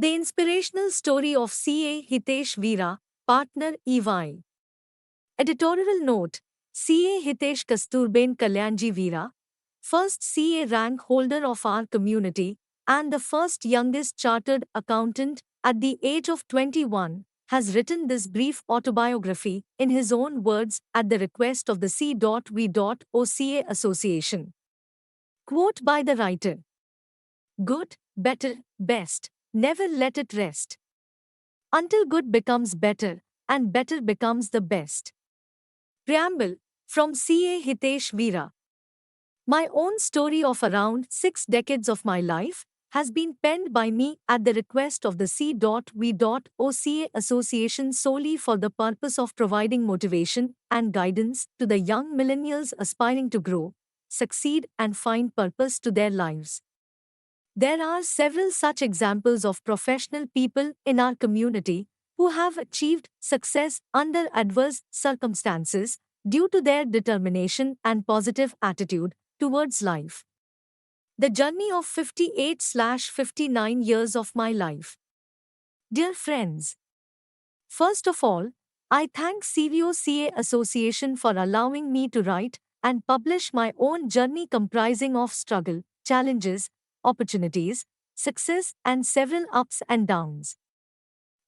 The inspirational story of CA Hitesh Veera, partner EY. Editorial note: CA Hitesh Kasturben Kalyanji Veera, first CA rank holder of our community and the first youngest chartered accountant at the age of 21, has written this brief autobiography in his own words at the request of the C.V.OCA Association. Quote by the writer: Good, better, best, never let it rest. Until good becomes better, and better becomes the best. Preamble from CA Hitesh Veera. My own story of around 6 decades of my life has been penned by me at the request of the C.V.OCA Association solely for the purpose of providing motivation and guidance to the young millennials aspiring to grow, succeed, and find purpose to their lives. There are several such examples of professional people in our community who have achieved success under adverse circumstances due to their determination and positive attitude towards life. The journey of 58/59 years of my life. Dear friends, first of all, I thank CVOCA Association for allowing me to write and publish my own journey comprising of struggle, challenges, opportunities, success, and several ups and downs.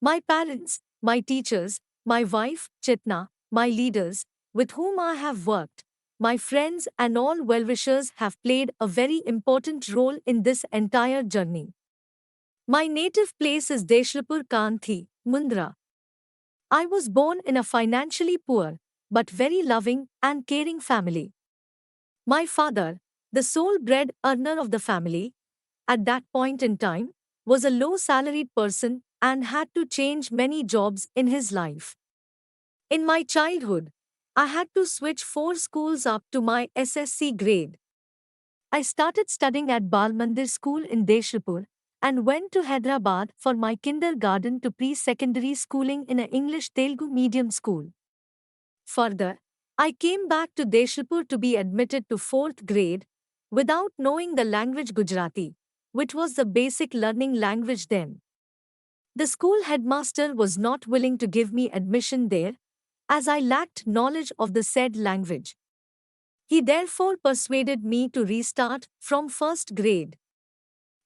My parents, my teachers, my wife, Chitna, my leaders, with whom I have worked, my friends, and all well-wishers have played a very important role in this entire journey. My native place is Deshlapur Kanthi, Mundra. I was born in a financially poor, but very loving and caring family. My father, the sole bread earner of the family, at that point in time, was a low salaried person and had to change many jobs in his life. In my childhood, I had to switch 4 schools up to my SSC grade. I started studying at Bal Mandir School in Deshrapur and went to Hyderabad for my kindergarten to pre-secondary schooling in an English-Telugu medium school. Further, I came back to Deshrapur to be admitted to 4th grade without knowing the language Gujarati, which was the basic learning language then. The school headmaster was not willing to give me admission there, as I lacked knowledge of the said language. He therefore persuaded me to restart from 1st grade.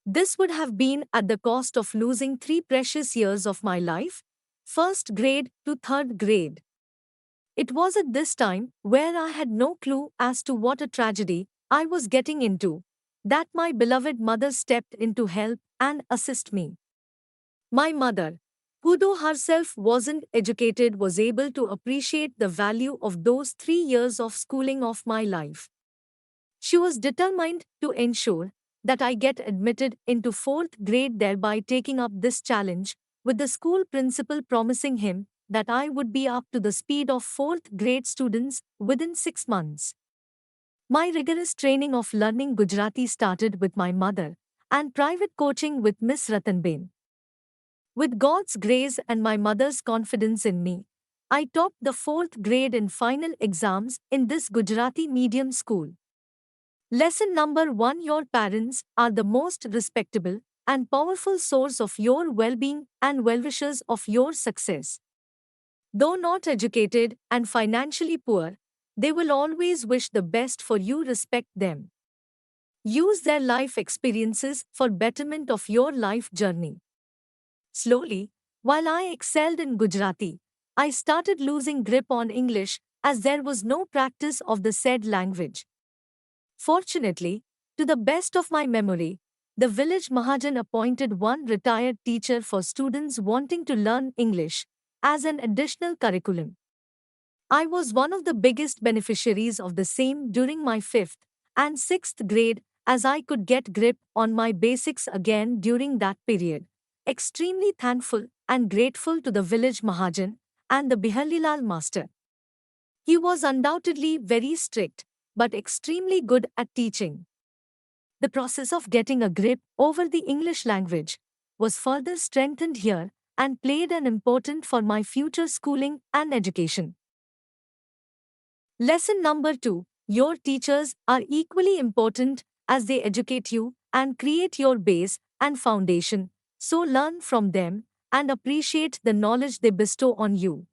This would have been at the cost of losing 3 precious years of my life, 1st grade to 3rd grade. It was at this time, where I had no clue as to what a tragedy I was getting into, that my beloved mother stepped in to help and assist me. My mother, who though herself wasn't educated, was able to appreciate the value of those 3 years of schooling of my life. She was determined to ensure that I get admitted into 4th grade, thereby taking up this challenge, with the school principal promising him that I would be up to the speed of 4th grade students within 6 months. My rigorous training of learning Gujarati started with my mother and private coaching with Miss Ratanben. With God's grace and my mother's confidence in me, I topped the 4th grade in final exams in this Gujarati medium school. Lesson number 1: Your parents are the most respectable and powerful source of your well-being and well-wishers of your success. Though not educated and financially poor, they will always wish the best for you. Respect them. Use their life experiences for betterment of your life journey. Slowly, while I excelled in Gujarati, I started losing grip on English as there was no practice of the said language. Fortunately, to the best of my memory, the village Mahajan appointed one retired teacher for students wanting to learn English as an additional curriculum. I was one of the biggest beneficiaries of the same during my 5th and 6th grade, as I could get grip on my basics again during that period. Extremely thankful and grateful to the village Mahajan and the Bihalilal master. He was undoubtedly very strict, but extremely good at teaching. The process of getting a grip over the English language was further strengthened here and played an important for my future schooling and education. Lesson number 2: Your teachers are equally important as they educate you and create your base and foundation, So learn from them and appreciate the knowledge they bestow on you.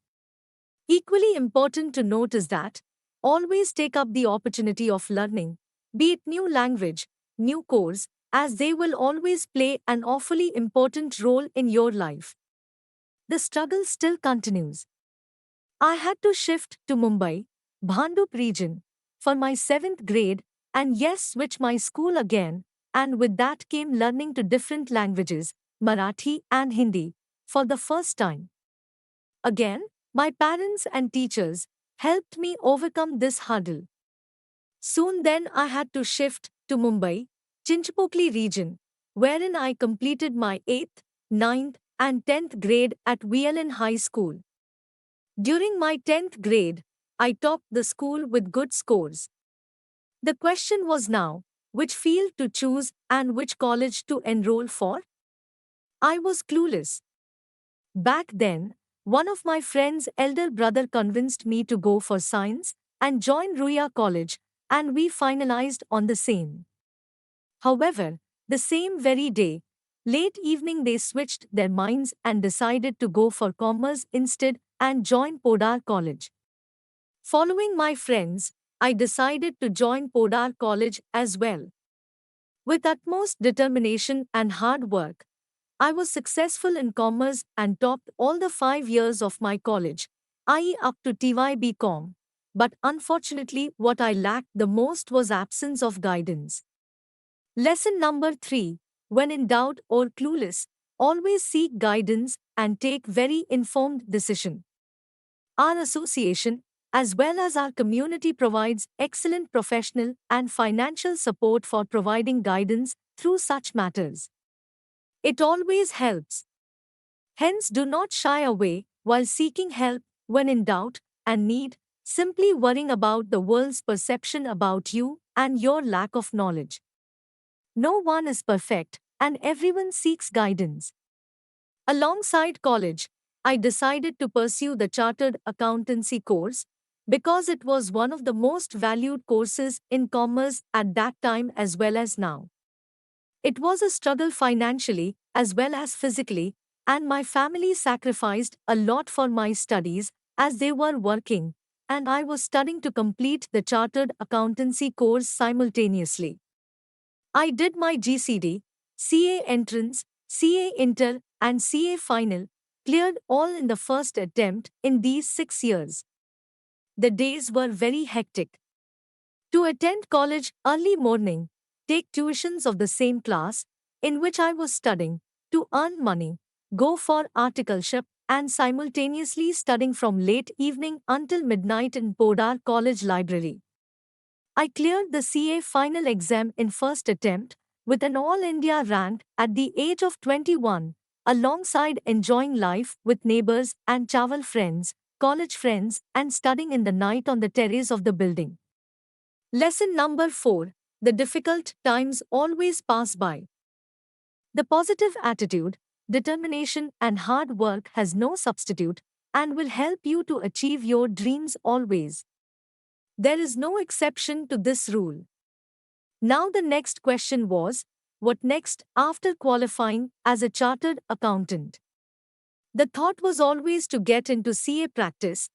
Equally important to note is that always take up the opportunity of learning, be it new language, new course, as they will always play an awfully important role in your life. The struggle still continues. I had to shift to Mumbai, Bhandup region, for my 7th grade, and yes, switch my school again, and with that came learning to different languages, Marathi and Hindi, for the first time. Again, my parents and teachers helped me overcome this hurdle. Soon then I had to shift to Mumbai, Chinchpokli region, wherein I completed my 8th, ninth, and 10th grade at VLN High School. During my 10th grade, I topped the school with good scores. The question was now, which field to choose and which college to enroll for? I was clueless. Back then, one of my friend's elder brother convinced me to go for science and join Ruia College, and we finalized on the same. However, the same very day, late evening they switched their minds and decided to go for commerce instead and join Podar College. Following my friends, I decided to join Podar College as well. With utmost determination and hard work, I was successful in commerce and topped all the 5 years of my college, i.e. up to TYB.com. But unfortunately, what I lacked the most was absence of guidance. Lesson number 3. When in doubt or clueless, always seek guidance and take very informed decision. Our association, as well as our community, provides excellent professional and financial support for providing guidance through such matters. It always helps. Hence, do not shy away while seeking help when in doubt and need, simply worrying about the world's perception about you and your lack of knowledge. No one is perfect, and everyone seeks guidance. Alongside college, I decided to pursue the Chartered Accountancy course because it was one of the most valued courses in commerce at that time as well as now. It was a struggle financially as well as physically, and my family sacrificed a lot for my studies as they were working, and I was studying to complete the Chartered Accountancy course simultaneously. I did my GCD, CA entrance, CA inter, and CA final, cleared all in the first attempt in these 6 years. The days were very hectic. To attend college early morning, take tuitions of the same class in which I was studying, to earn money, go for articleship, and simultaneously studying from late evening until midnight in Podar College library. I cleared the CA final exam in first attempt with an All India rank at the age of 21, alongside enjoying life with neighbors and chawal friends, college friends, and studying in the night on the terrace of the building. Lesson number 4. The difficult times always pass by. The positive attitude, determination, and hard work has no substitute and will help you to achieve your dreams always. There is no exception to this rule. Now, the next question was, what next after qualifying as a chartered accountant? The thought was always to get into CA practice,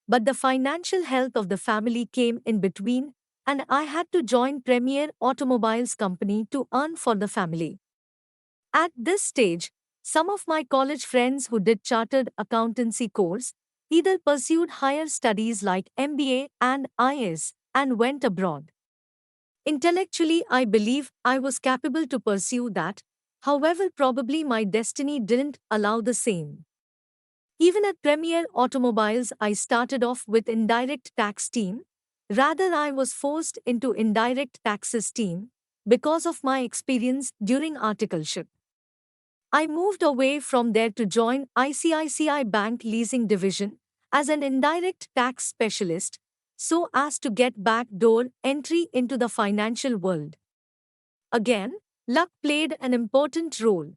but the financial health of the family came in between, and I had to join Premier Automobiles Company to earn for the family. At this stage, some of my college friends who did chartered accountancy course either pursued higher studies like MBA and IS and went abroad. Intellectually, I believe I was capable to pursue that, however, probably my destiny didn't allow the same. Even at Premier Automobiles, I started off with indirect tax team. Rather, I was forced into indirect taxes team because of my experience during articleship. I moved away from there to join ICICI Bank Leasing Division as an indirect tax specialist, so as to get backdoor entry into the financial world. Again, luck played an important role.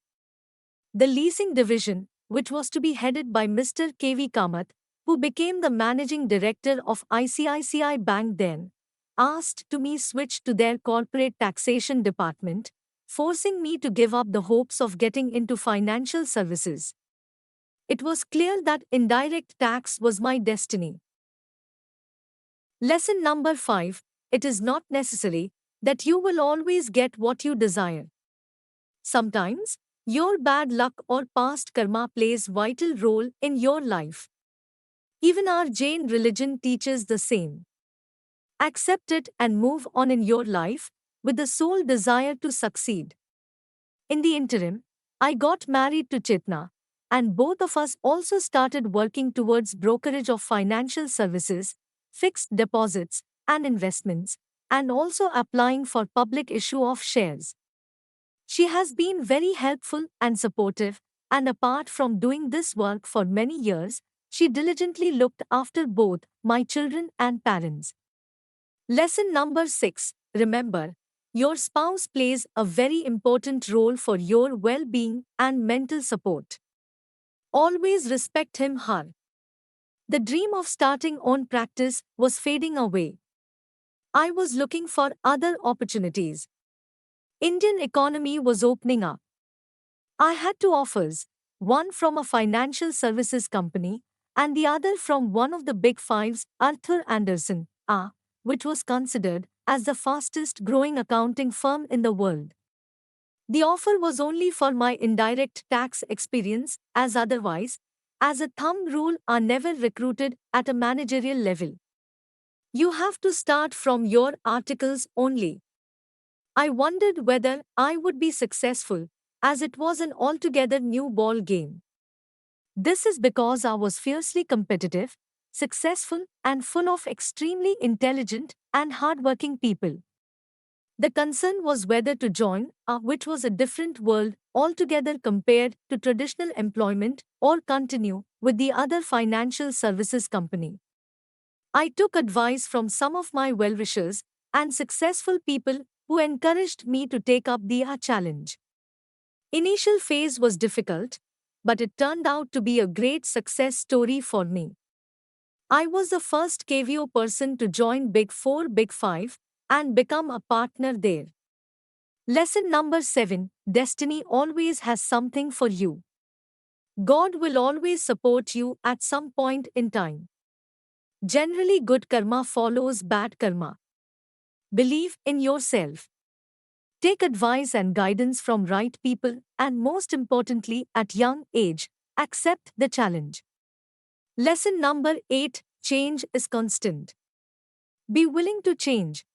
The leasing division, which was to be headed by Mr. K.V. Kamath, who became the managing director of ICICI Bank then, asked to me switch to their corporate taxation department, forcing me to give up the hopes of getting into financial services. It was clear that indirect tax was my destiny. Lesson number 5. It is not necessary that you will always get what you desire. Sometimes, your bad luck or past karma plays vital role in your life. Even our Jain religion teaches the same. Accept it and move on in your life with the sole desire to succeed. In the interim, I got married to Chitna, and both of us also started working towards brokerage of financial services, fixed deposits, and investments, and also applying for public issue of shares. She has been very helpful and supportive, and apart from doing this work for many years, she diligently looked after both my children and parents. Lesson number 6. Remember, your spouse plays a very important role for your well being and mental support. Always respect him/her. The dream of starting own practice was fading away. I was looking for other opportunities. Indian economy was opening up. I had two offers, one from a financial services company and the other from one of the big fives, Arthur Andersen, which was considered as the fastest growing accounting firm in the world. The offer was only for my indirect tax experience, as otherwise, as a thumb rule, are never recruited at a managerial level. You have to start from your articles only. I wondered whether I would be successful, as it was an altogether new ball game. This is because I was fiercely competitive, successful, and full of extremely intelligent and hardworking people. The concern was whether to join, which was a different world altogether compared to traditional employment, or continue with the other financial services company. I took advice from some of my well-wishers and successful people who encouraged me to take up the challenge. Initial phase was difficult, but it turned out to be a great success story for me. I was the first KVO person to join Big 4, Big 5 and become a partner there. Lesson number 7. Destiny always has something for you. God will always support you at some point in time. Generally, good karma follows bad karma. Believe in yourself. Take advice and guidance from right people, and most importantly, at young age, accept the challenge. Lesson number 8. Change is constant. Be willing to change.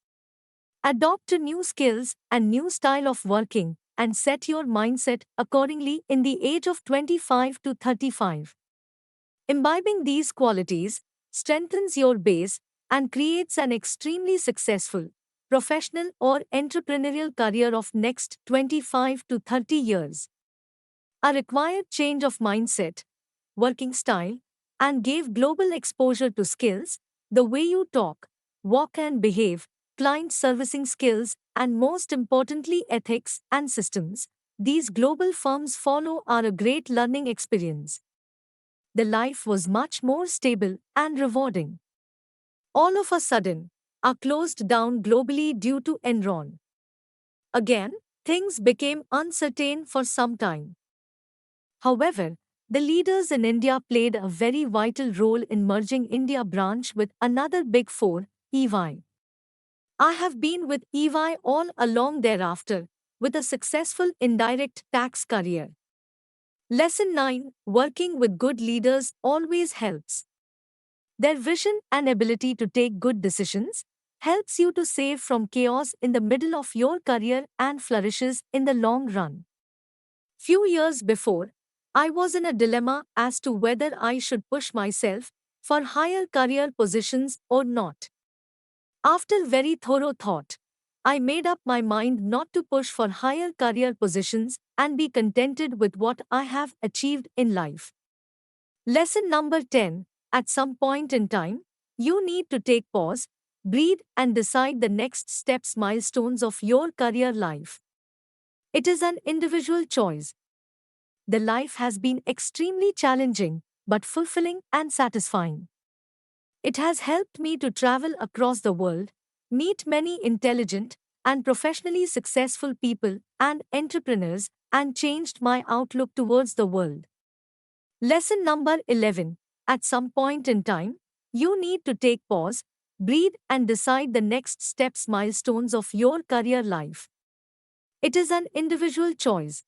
Adopt to new skills and new style of working, and set your mindset accordingly in the age of 25 to 35. Imbibing these qualities strengthens your base and creates an extremely successful professional or entrepreneurial career of next 25 to 30 years. A required change of mindset, working style, and gave global exposure to skills, the way you talk, walk and behave, client servicing skills, and most importantly ethics and systems, these global firms follow are a great learning experience. The life was much more stable and rewarding. All of a sudden, are closed down globally due to Enron. Again, things became uncertain for some time. However, the leaders in India played a very vital role in merging India branch with another big four, EY. I have been with EY all along thereafter, with a successful indirect tax career. Lesson 9. Working with good leaders always helps. Their vision and ability to take good decisions helps you to save from chaos in the middle of your career and flourishes in the long run. Few years before, I was in a dilemma as to whether I should push myself for higher career positions or not. After very thorough thought, I made up my mind not to push for higher career positions and be contented with what I have achieved in life. Lesson number 10. At some point in time, you need to take pause, breathe, and decide the next steps milestones of your career life. It is an individual choice. The life has been extremely challenging, but fulfilling and satisfying. It has helped me to travel across the world, meet many intelligent and professionally successful people and entrepreneurs and changed my outlook towards the world. Lesson number 11. At some point in time, you need to take pause, breathe and decide the next steps milestones of your career life. It is an individual choice.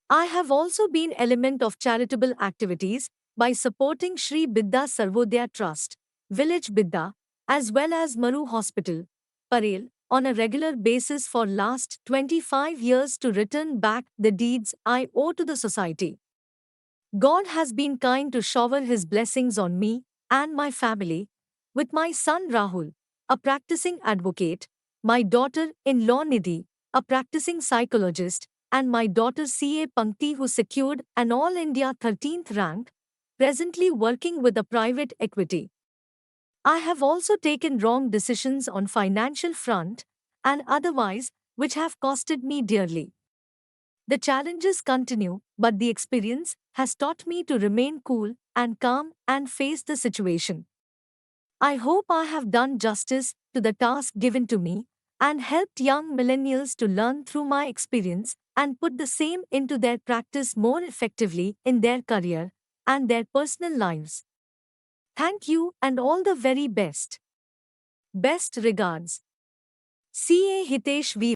I have also been element of charitable activities by supporting Sri Bidda Sarvodaya Trust, Village Bidda, as well as Maru Hospital, Parel, on a regular basis for last 25 years to return back the deeds I owe to the society. God has been kind to shower His blessings on me and my family, with my son Rahul, a practicing advocate, my daughter-in-law Nidhi, a practicing psychologist, and my daughter CA Pankti who secured an All India 13th rank, presently working with a private equity. I have also taken wrong decisions on financial front and otherwise which have costed me dearly. The challenges continue, but the experience has taught me to remain cool and calm and face the situation. I hope I have done justice to the task given to me and helped young millennials to learn through my experience and put the same into their practice more effectively in their career and their personal lives. Thank you and all the very best. Best regards. CA Hitesh V.